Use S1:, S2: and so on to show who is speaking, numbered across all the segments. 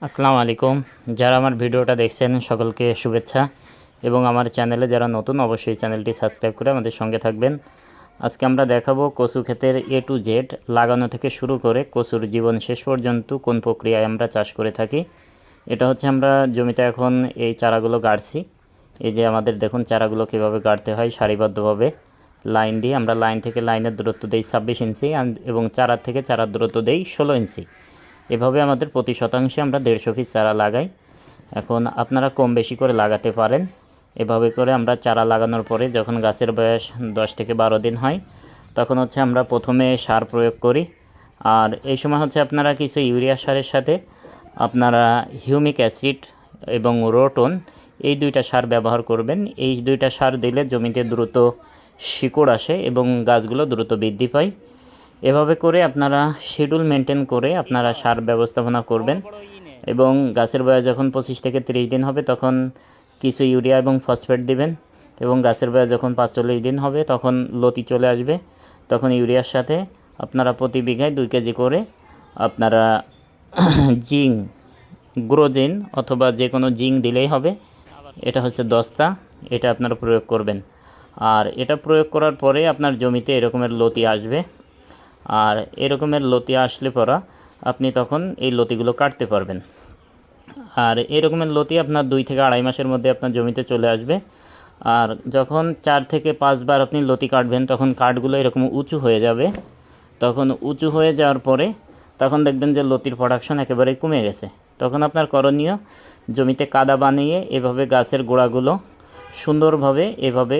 S1: আসসালামু আলাইকুম। যারা আমার ভিডিওটা দেখছেন সকলকে শুভেচ্ছা এবং আমার চ্যানেলে যারা নতুন অবশ্যই চ্যানেলটি সাবস্ক্রাইব করে আমাদের সঙ্গে থাকবেন। আজকে আমরা দেখাবো কচু ক্ষেতের A to Z লাগানো থেকে শুরু করে কচুর জীবন শেষ পর্যন্ত কোন প্রক্রিয়ায় আমরা চাষ করে থাকি। এটা হচ্ছে আমরা জমিতে এখন এই চারাগুলো গাড়ছি। এই যে আমাদের দেখুন চারাগুলো কীভাবে গাড়তে হয় সারিবদ্ধভাবে লাইন দিয়ে। আমরা লাইন থেকে লাইনের দূরত্ব দেই 26 ইঞ্চি এবং চারার থেকে চারার দূরত্ব দেই 16 ইঞ্চি। এভাবে আমাদের প্রতি শতাংশে আমরা 150 পিস চারা লাগাই। এখন আপনারা কম বেশি করে লাগাতে পারেন। এভাবে করে আমরা চারা লাগানোর পরে যখন গাছের বয়স 10 থেকে 12 দিন হয় তখন হচ্ছে আমরা প্রথমে সার প্রয়োগ করি। আর এই সময় হচ্ছে আপনারা কিছু ইউরিয়া সারের সাথে আপনারা হিউমিক অ্যাসিড এবং রোটন এই দুইটা সার ব্যবহার করবেন। এই দুইটা সার দিলে জমিতে দ্রুত শিকড় আসে এবং গাছগুলো দ্রুত বৃদ্ধি পায়। এভাবে করে আপনারা শিডিউল মেনটেন করে আপনারা সার ব্যবস্থাপনা করবেন এবং গাছের বয়স যখন 25 থেকে 30 দিন হবে তখন কিছু ইউরিয়া এবং ফসফেট দিবেন এবং গাছের বয়স যখন 45 দিন হবে তখন লতি চলে আসবে, তখন ইউরিয়ার সাথে আপনারা প্রতি বিঘায় 2 কেজি করে আপনারা জিঙ্ক গ্রোজিন অথবা যে কোনো জিঙ্ক দিলেই হবে। এটা হচ্ছে দস্তা, এটা আপনারা প্রয়োগ করবেন। আর এটা প্রয়োগ করার পরে আপনার জমিতে এরকমের লতি আসবে। আর এরকমের লতি আসলে পরা আপনি তখন এই লতিগুলো কাটতে পারবেন। আর এরকমের লতি আপনার 2 থেকে 2.5 মাসের মধ্যে আপনার জমিতে চলে আসবে। আর যখন 4 থেকে 5 বার আপনি লতি কাটবেন তখন কাঠগুলো এরকম উঁচু হয়ে যাবে। তখন উঁচু হয়ে যাওয়ার পরে তখন দেখবেন যে লতির প্রোডাকশন একেবারেই কমে গেছে। তখন আপনার করণীয় জমিতে কাদা বানিয়ে এভাবে গাছের গোড়াগুলো সুন্দরভাবে এভাবে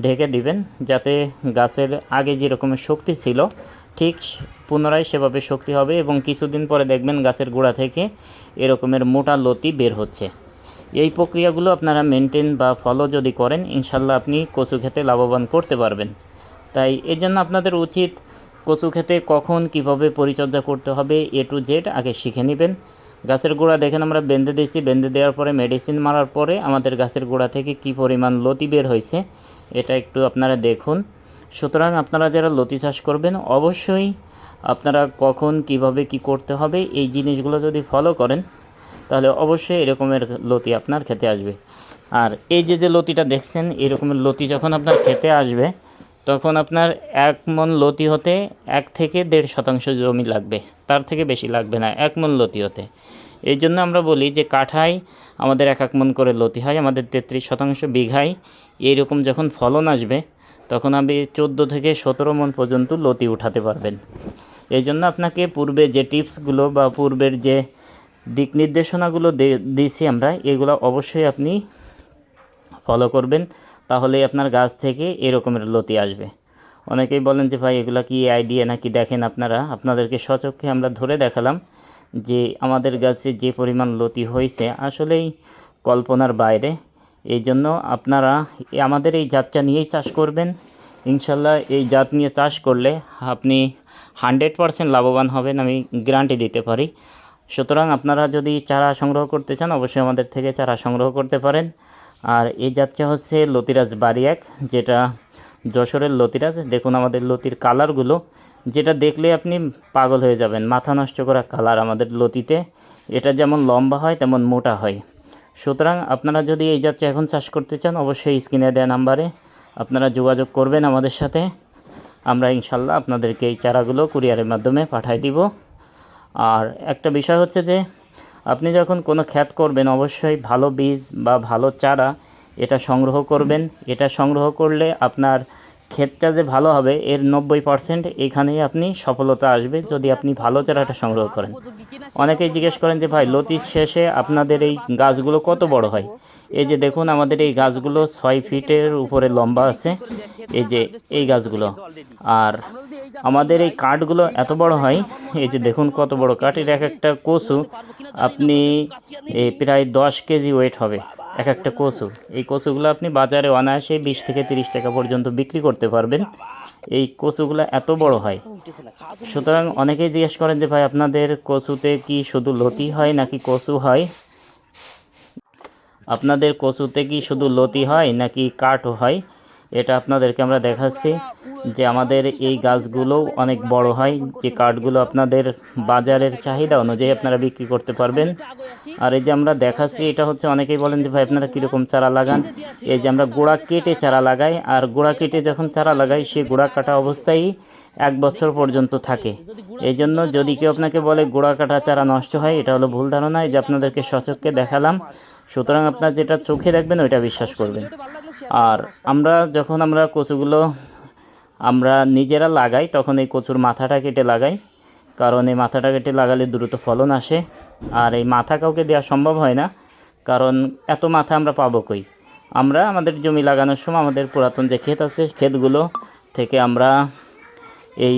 S1: ঢেকে দিবেন, যাতে গাছের আগে যেরকমের শক্তি ছিল ঠিক পুনরায় সেভাবে শক্তি হবে এবং কিছুদিন পরে দেখবেন গাছের গোড়া থেকে এরকমের মোটা লতি বের হচ্ছে। এই প্রক্রিয়াগুলো আপনারা মেনটেন বা ফলো যদি করেন ইনশাল্লাহ আপনি কচু খেতে লাভবান করতে পারবেন। তাই এই জন্য আপনাদের উচিত কচু খেতে কখন কিভাবে পরিচর্যা করতে হবে A to Z আগে শিখে নেবেন। গাছের গোড়া দেখেন আমরা বেঁধে দিয়েছি, বেঁধে দেওয়ার পরে মেডিসিন মারার পরে আমাদের গাছের গোড়া থেকে কি পরিমাণ লতি বের হয়েছে এটা একটু আপনারা দেখুন। সুতরাং আপনারা যারা লতি চাষ করবেন অবশ্যই আপনারা কখন কিভাবে কি করতে হবে এই জিনিসগুলো যদি ফলো করেন তাহলে অবশ্যই এরকমের লতি আপনার খেতে আসবে। আর এই যে লতিটা দেখছেন এরকমের লতি যখন আপনার খেতে আসবে তখন আপনার 1 মণ লতি হতে 1 থেকে 1.5 শতাংশ জমি লাগবে, তার থেকে বেশি লাগবে না 1 মণ লতি হতে। এই জন্য আমরা বলি যে কাঠায় আমাদের 1 মণ করে লতি হয়, আমাদের 33 শতাংশ বিঘায় এইরকম যখন ফলন আসবে তখন আপনি 14 থেকে 17 মণ পর্যন্ত লতি উঠাতে পারবেন। এই জন্য আপনাকে পূর্বে যে টিপসগুলো বা পূর্বের যে দিক নির্দেশনাগুলো দিয়েছি আমরা এগুলো অবশ্যই আপনি ফলো করবেন, তাহলে আপনার গাছ থেকে এরকমের লতি আসবে। অনেকেই বলেন যে ভাই এগুলা কি আইডিয়া নাকি, দেখেন আপনারা আপনাদেরকে সচক্ষে আমরা ধরে দেখালাম যে আমাদের গাছে যে পরিমাণ লতি হয়েছে আসলেই কল্পনার বাইরে। এই জন্য আপনারা আমাদের এই জাতটা নিয়েই চাষ করবেন। ইনশাল্লাহ এই জাত নিয়ে চাষ করলে আপনি 100% লাভবান হবেন, আমি গ্যারান্টি দিতে পারি। সুতরাং আপনারা যদি চারা সংগ্রহ করতে চান অবশ্যই আমাদের থেকে চারা সংগ্রহ করতে পারেন। আর এই জাতটা হচ্ছে লতিরাজ বাড়ি 1, যেটা যশোরের লতিরাজ। দেখুন আমাদের লতির কালারগুলো, যেটা দেখলে আপনি পাগল হয়ে যাবেন, মাথা নষ্ট করা কালার আমাদের লতিতে। এটা যেমন লম্বা হয় তেমন মোটা হয়। সুতরাং আপনারা যদি এই জাতটা এখন চাষ করতে চান অবশ্যই স্ক্রিনে দেওয়া নাম্বারে আপনারা যোগাযোগ করবেন আমাদের সাথে। আমরা ইনশাল্লাহ আপনাদেরকে এই চারাগুলো কুরিয়ারের মাধ্যমে পাঠিয়ে দিব। আর একটা বিষয় হচ্ছে যে আপনি যখন কোনো ক্ষেত করবেন অবশ্যই ভালো বীজ বা ভালো চারা এটা সংগ্রহ করবেন। এটা সংগ্রহ করলে আপনার ক্ষেতটা যে ভালো হবে এর 90% এখানেই আপনি সফলতা আসবে যদি আপনি ভালো চারাটা সংগ্রহ করেন। অনেকেই জিজ্ঞেস করেন যে ভাই লতি শেষে আপনাদের এই গাছগুলো কত বড় হয়। এই যে দেখুন আমাদের এই গাছগুলো 6 ফিটের উপরে লম্বা আছে, এই যে এই গাছগুলো। আর আমাদের এই কাঠগুলো এত বড় হয়, এই যে দেখুন কত বড় কাঠ। এর একটা কচু আপনি প্রায় 10 কেজি ওয়েট হবে একটা কচু। এই কচুগুলো আপনি বাজারে অনায়াসে 20 থেকে 30 টাকা পর্যন্ত বিক্রি করতে পারবেন। এই কচুগুলো এত বড় হয়। সুতরাং অনেকেই জিজ্ঞেস করেন যে ভাই আপনাদের কচুতে কি শুধু লতি হয় নাকি কচু হয়, আপনাদের কচুতে কি শুধু লতি হয় নাকি কাঠও হয়। এটা আপনাদেরকে আমরা দেখাচ্ছি যে আমাদের এই গাছগুলো অনেক বড় হয়, যে কাঠগুলো আপনাদের বাজারের চাহিদা অনুযায়ী আপনারা বিক্রি করতে পারবেন। আর এই যে আমরা দেখাচ্ছি, এটা হচ্ছে অনেকেই বলেন যে ভাই আপনারা কীরকম চারা লাগান। এই যে আমরা গোড়া কেটে চারা লাগাই, আর গোড়া কেটে যখন চারা লাগাই সে গোড়া কাটা অবস্থায় 1 বছর পর্যন্ত থাকে। এই জন্য যদি কেউ আপনাকে বলে গোড়া কাটা চারা নষ্ট হয়, এটা হলো ভুল ধারণা। এই যে আপনাদেরকে সচক্ষে দেখালাম, সুতরাং আপনার যেটা চোখে দেখবেন ওইটা বিশ্বাস করবেন। আর যখন আমরা কচুগুলো আমরা নিজেরা লাগাই তখন এই কচুর মাথাটা কেটে লাগাই, কারণ এই মাথাটা কেটে লাগালে দ্রুত ফলন আসে। আর এই মাথা কাউকে দেওয়া সম্ভব হয় না, কারণ এত মাথা আমরা পাবো কই। আমরা আমাদের জমি লাগানোর সময় আমাদের পুরাতন যে ক্ষেত আছে, ক্ষেতগুলো থেকে আমরা এই